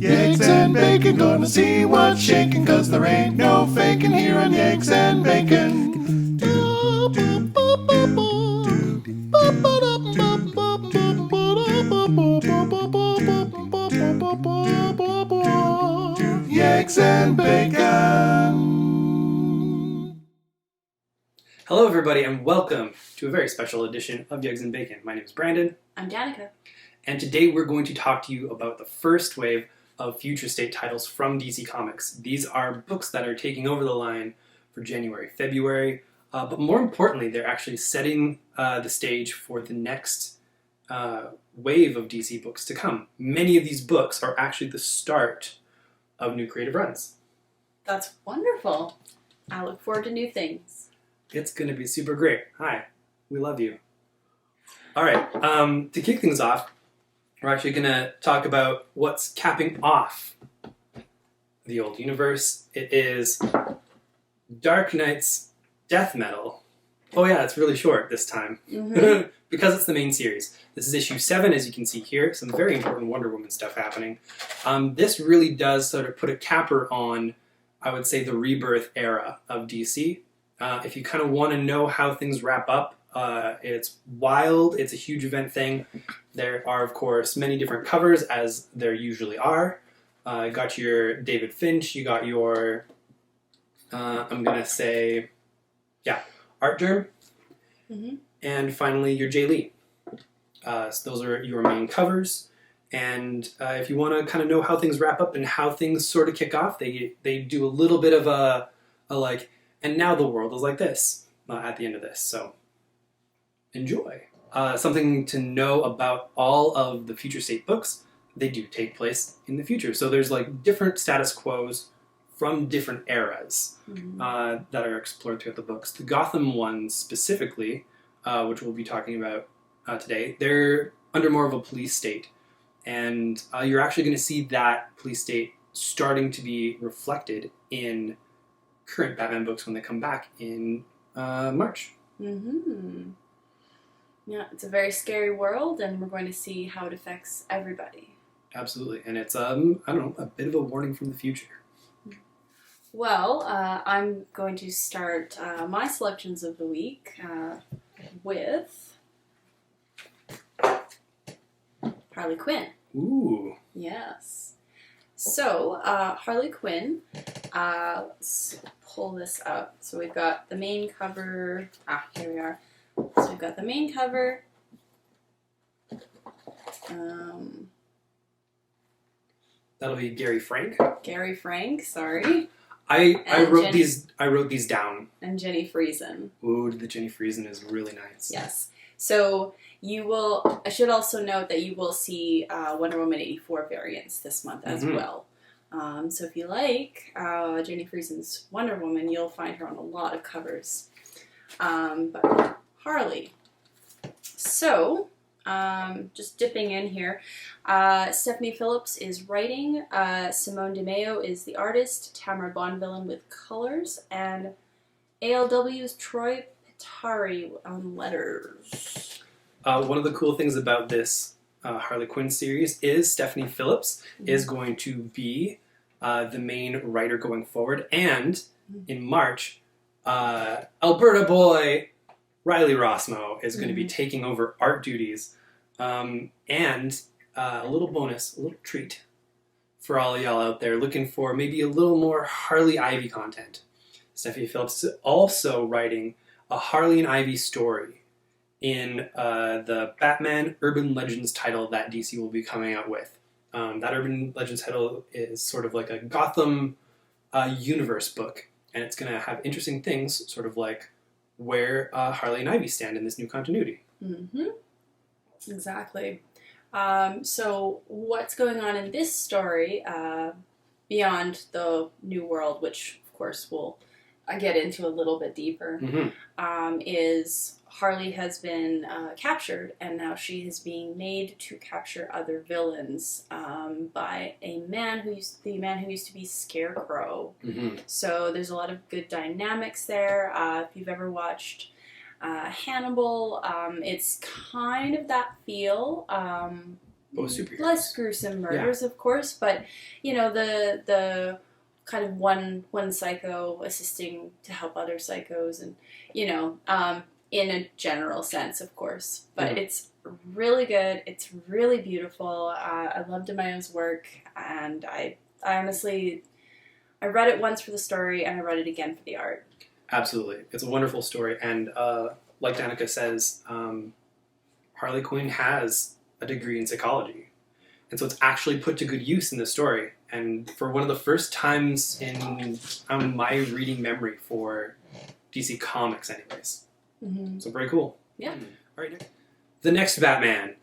Yeggs and bacon, gonna see what's shaking, cause there ain't no faking here on Yeggs and Bacon. Yeggs and Bacon. Hello everybody and welcome to a very special edition of Yeggs and Bacon. My name is Brandon. I'm Danica. And today we're going to talk to you about the first wave of future state titles from DC Comics. These are books that are taking over the line for January, February, but more importantly, they're actually setting the stage for the next wave of DC books to come. Many of these books are actually the start of new creative runs. That's wonderful. I look forward to new things. It's going to be super great. Hi, we love you. All right, to kick things off, we're actually going to talk about what's capping off the old universe. It is Dark Knight's Death Metal. Oh yeah, it's really short this time. Mm-hmm. Because it's the main series. This is issue 7, as you can see here. Some very important Wonder Woman stuff happening. This really does sort of put a capper on, I would say, the rebirth era of DC. If you kind of want to know how things wrap up, it's wild. It's a huge event thing. There are, of course, many different covers, as there usually are. You got your David Finch. You got your, I'm going to say, Art Germ. Mm-hmm. And finally, your Jay Lee. So those are your main covers. And if you want to kind of know how things wrap up and how things sort of kick off, they do a little bit of a like, and now the world is like this at the end of this. So enjoy. Something to know about all of the future state books, they do take place in the future. So there's like different status quos from different eras that are explored throughout the books. The Gotham ones specifically, which we'll be talking about today, they're under more of a police state. And you're actually going to see that police state starting to be reflected in current Batman books when they come back in March. Mm-hmm. Yeah, it's a very scary world, and we're going to see how it affects everybody. Absolutely. And it's, I don't know, a bit of a warning from the future. Well, I'm going to start my selections of the week with Harley Quinn. Ooh. Yes. So, Harley Quinn, let's pull this up. So we've got the main cover. Here we are. So we've got the main cover. That'll be Gary Frank. Gary Frank, sorry. I wrote these down. And Jenny Friesen. Ooh, the Jenny Friesen is really nice. Yes. So you will, I should also note that you will see Wonder Woman 84 variants this month as well. So if you like Jenny Friesen's Wonder Woman, you'll find her on a lot of covers. But Harley. So, just dipping in here, Stephanie Phillips is writing, Simone DeMeo is the artist, Tamara Bonvillain with colors, and ALW's Troy Petari on letters. One of the cool things about this Harley Quinn series is Stephanie Phillips is going to be the main writer going forward, and in March, Alberta boy Riley Rossmo is going to be taking over art duties, and a little bonus, a little treat for all y'all out there looking for maybe a little more Harley Ivy content. Stephanie Phillips is also writing a Harley and Ivy story in the Batman Urban Legends title that DC will be coming out with. That Urban Legends title is sort of like a Gotham universe book, and it's going to have interesting things, sort of like where Harley and Ivy stand in this new continuity. Mm-hmm. Exactly. So what's going on in this story, beyond the new world, which of course we'll get into a little bit deeper, is Harley has been captured, and now she is being made to capture other villains by the man who used to be Scarecrow. So there's a lot of good dynamics there. If you've ever watched Hannibal, it's kind of that feel. both superheroes. Less gruesome murders, of course, but the kind of one psycho assisting to help other psychos, and in a general sense, of course. But it's really good. It's really beautiful. I loved Amayo's work, and I honestly, I read it once for the story, and I read it again for the art. Absolutely. It's a wonderful story, and like Danica says, Harley Quinn has a degree in psychology, and so it's actually put to good use in the story. And for one of the first times in my reading memory for DC Comics, anyways. Mm-hmm. So very cool. Yeah. All right. The next Batman,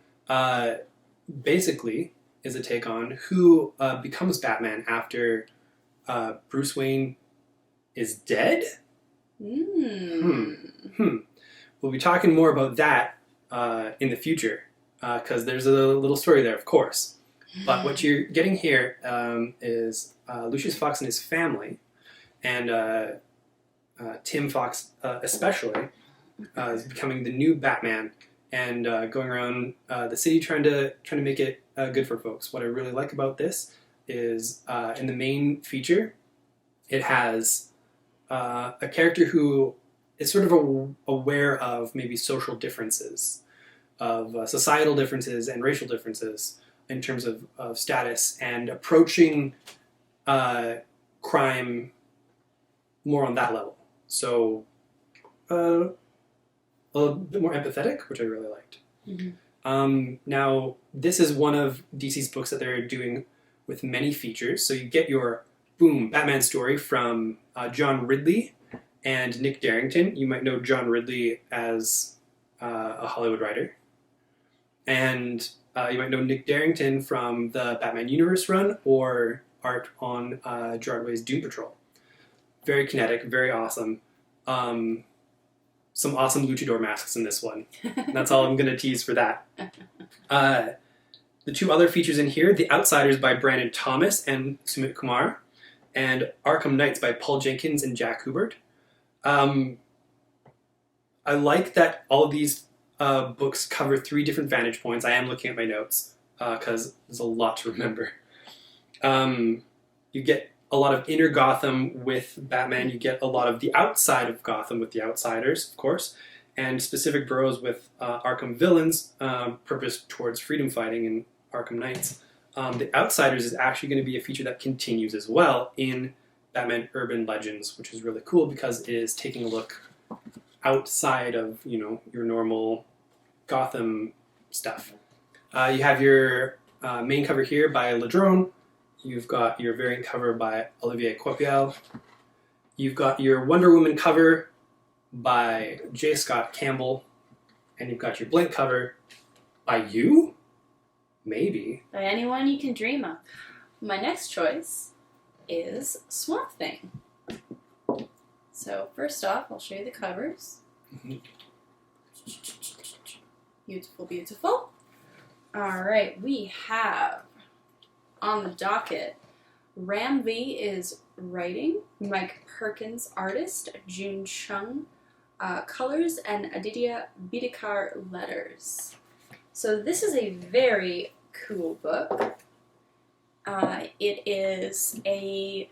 basically, is a take on who becomes Batman after Bruce Wayne is dead. We'll be talking more about that in the future, because there's a little story there, of course. But what you're getting here is Lucius Fox and his family, and Tim Fox especially, is becoming the new Batman and going around the city trying to make it good for folks. What I really like about this is in the main feature, it has a character who is sort of aware of maybe social differences, of societal differences and racial differences in terms of status, and approaching crime more on that level. So a little bit more empathetic, which I really liked. Mm-hmm. Now, this is one of DC's books that they're doing with many features. So you get your, boom, Batman story from John Ridley and Nick Darrington. You might know John Ridley as a Hollywood writer. And you might know Nick Darrington from the Batman Universe run or art on Gerard Way's Doom Patrol. Very kinetic, very awesome. Some awesome luchador masks in this one. That's all I'm going to tease for that. The two other features in here, The Outsiders by Brandon Thomas and Sumit Kumar, and Arkham Knights by Paul Jenkins and Jack Hubert. I like that all of these books cover 3 different vantage points. I am looking at my notes because there's a lot to remember. You get a lot of inner Gotham with Batman. You get a lot of the outside of Gotham with the Outsiders, of course, and specific boroughs with Arkham villains purposed towards freedom fighting in Arkham Knights. The Outsiders is actually going to be a feature that continues as well in Batman Urban Legends, which is really cool because it is taking a look outside of, your normal Gotham stuff. You have your main cover here by Ladrone. You've got your variant cover by Olivier Coipel. You've got your Wonder Woman cover by J. Scott Campbell. And you've got your blank cover by you? Maybe. By anyone you can dream of. My next choice is Swamp Thing. So first off, I'll show you the covers. Mm-hmm. Beautiful, beautiful. All right, we have on the docket, Ram V is writing, Mike Perkins artist, June Chung colors, and Aditya Bidikar letters. So this is a very cool book. It is a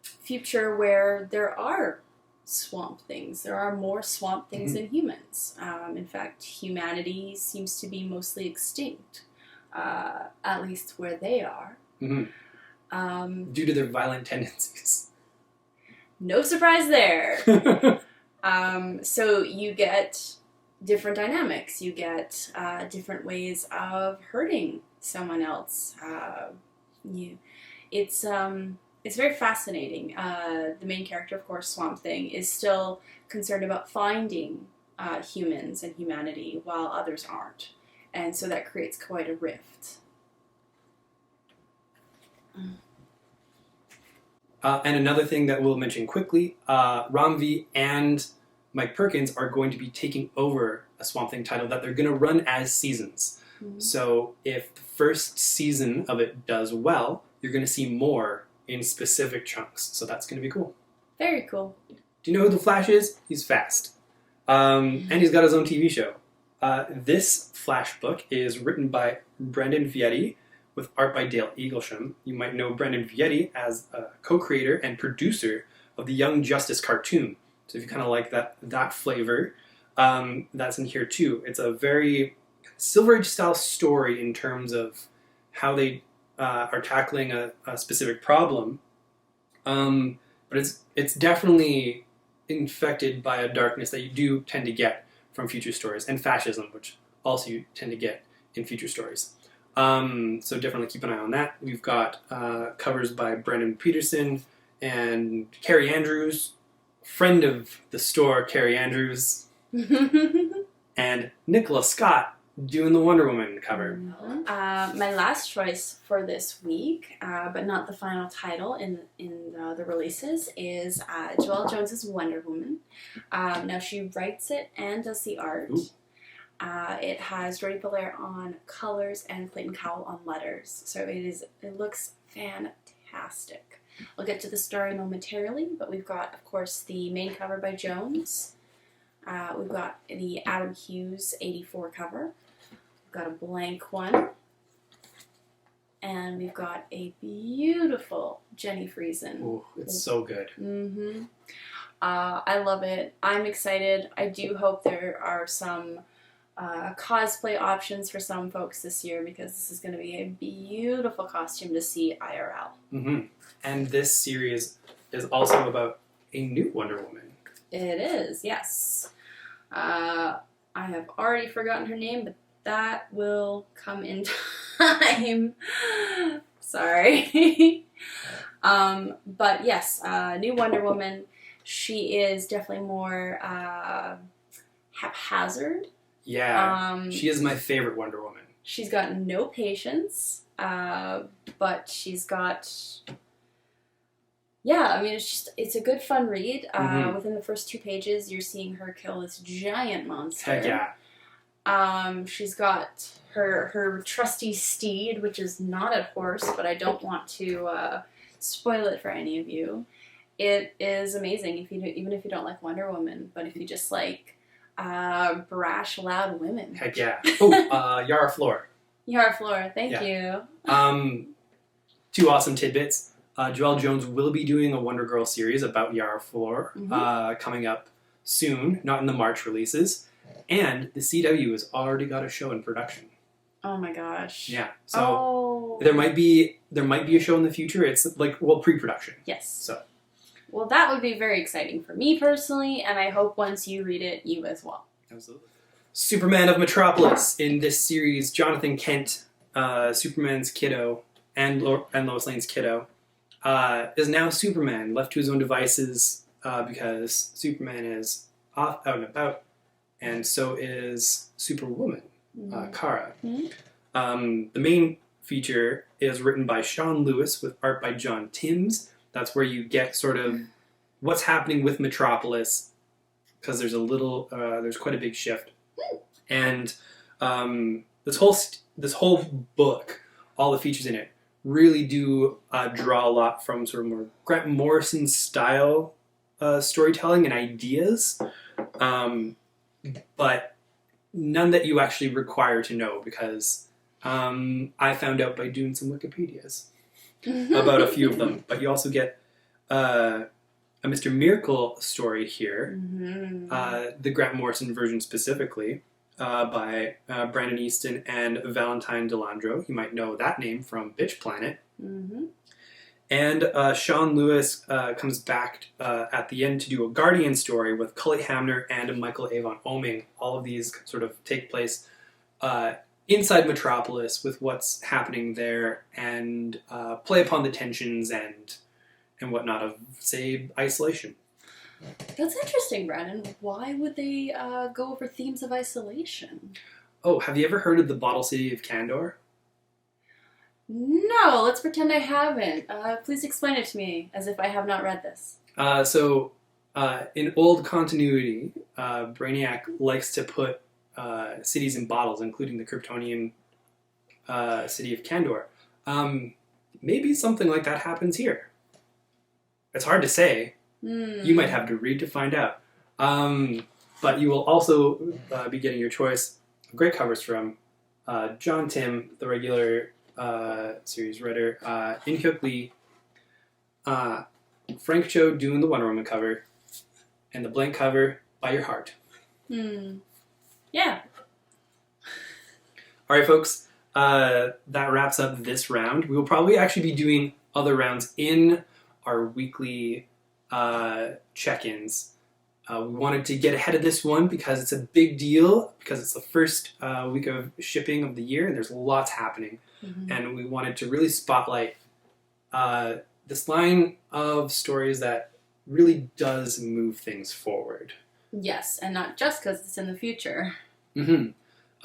future where there are swamp things. There are more swamp things than humans. In fact, humanity seems to be mostly extinct, at least where they are. Mm-hmm. Due to their violent tendencies. No surprise there. So you get different dynamics. You get different ways of hurting someone else. It's very fascinating. The main character, of course, Swamp Thing, is still concerned about finding humans and humanity while others aren't. And so that creates quite a rift. And another thing that we'll mention quickly, Ramvi and Mike Perkins are going to be taking over a Swamp Thing title that they're going to run as seasons. Mm-hmm. So if the first season of it does well, you're going to see more in specific chunks. So that's going to be cool. Very cool. Do you know who the Flash is? He's fast. And he's got his own TV show. This flash book is written by Brendan Vietti with art by Dale Eaglesham. You might know Brendan Vietti as a co-creator and producer of the Young Justice cartoon. So if you kind of like that flavor, that's in here too. It's a very Silver Age style story in terms of how they are tackling a specific problem. But it's definitely infected by a darkness that you do tend to get from future stories, and fascism, which also you tend to get in future stories. So definitely keep an eye on that. We've got covers by Brendan Peterson and Carrie Andrews, friend of the store, Carrie Andrews, and Nicola Scott doing the Wonder Woman cover. My last choice for this week, but not the final title in the releases, is Joelle Jones's Wonder Woman. Now she writes it and does the art. Ooh. It has Jordi Belair on colors and Clayton Cowell on letters, so it looks fantastic. I'll get to the story momentarily, but we've got, of course, the main cover by Jones. We've got the Adam Hughes 84 cover. We've got a blank one. And we've got a beautiful Jenny Friesen. Ooh, it's so good. Mm-hmm. I love it. I'm excited. I do hope there are some cosplay options for some folks this year, because this is going to be a beautiful costume to see IRL. Mm-hmm. And this series is also about a new Wonder Woman. It is, yes. I have already forgotten her name, but that will come in time. Sorry. But yes, new Wonder Woman. She is definitely more haphazard. Yeah, she is my favorite Wonder Woman. She's got no patience, but she's got... Yeah, I mean, it's a good fun read. Within the first 2 pages, you're seeing her kill this giant monster. Heck yeah. She's got her trusty steed, which is not a horse, but I don't want to spoil it for any of you. It is amazing, even if you don't like Wonder Woman, but if you just like brash, loud women. Heck yeah. Oh, Yara Flor. Yara Flor, thank you. 2 awesome tidbits. Joelle Jones will be doing a Wonder Girl series about Yara Flor coming up soon, not in the March releases. And the CW has already got a show in production. Oh my gosh. Yeah. So there might be a show in the future. It's like, well, pre-production. Yes. So. Well, that would be very exciting for me personally, and I hope once you read it, you as well. Absolutely. Superman of Metropolis. In this series, Jonathan Kent, Superman's kiddo, and Lois Lane's kiddo, is now Superman, left to his own devices because Superman is off out and about, and so is Superwoman, Kara. The main feature is written by Sean Lewis with art by John Timms. That's where you get sort of what's happening with Metropolis, because there's quite a big shift, and this whole book, all the features in it, really do draw a lot from sort of more Grant Morrison style storytelling and ideas, but none that you actually require to know, because I found out by doing some Wikipedias about a few of them. But you also get a Mr. Miracle story here, the Grant Morrison version specifically, by Brandon Easton and Valentine Delandro. You might know that name from Bitch Planet. And Sean Lewis comes back at the end to do a Guardian story with Cully Hamner and Michael Avon Oeming. All of these sort of take place inside Metropolis with what's happening there, and play upon the tensions and whatnot of, say, isolation. That's interesting, Brandon. Why would they go over themes of isolation? Oh, have you ever heard of the Bottle City of Kandor? No, let's pretend I haven't. Please explain it to me, as if I have not read this. So, in old continuity, Brainiac likes to put cities in bottles, including the Kryptonian city of Kandor. Maybe something like that happens here. It's hard to say. You might have to read to find out. But you will also be getting your choice great covers from John Tim, the regular series writer, In Hyuk Lee, Frank Cho doing the Wonder Woman cover, and the blank cover by Your Heart. Yeah. All right, folks, that wraps up this round. We will probably actually be doing other rounds in our weekly check-ins. We wanted to get ahead of this one because it's a big deal, because it's the first week of shipping of the year, and there's lots happening. And we wanted to really spotlight this line of stories that really does move things forward. Yes, and not just because it's in the future. A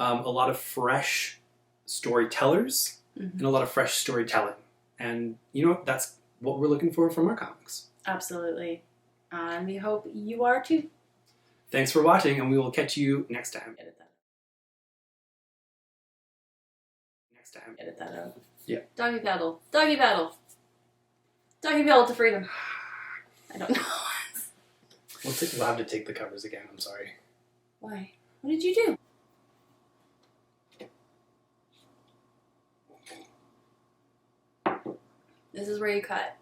lot of fresh storytellers and a lot of fresh storytelling. And, you know, that's what we're looking for from our comics. Absolutely. And we hope you are too. Thanks for watching, and we will catch you next time. Edit that. Next time. Edit that out. Yeah. Doggy paddle. Doggy paddle. Doggy paddle to freedom. I don't know. We'll have to take the covers again. I'm sorry. Why? What did you do? This is where you cut.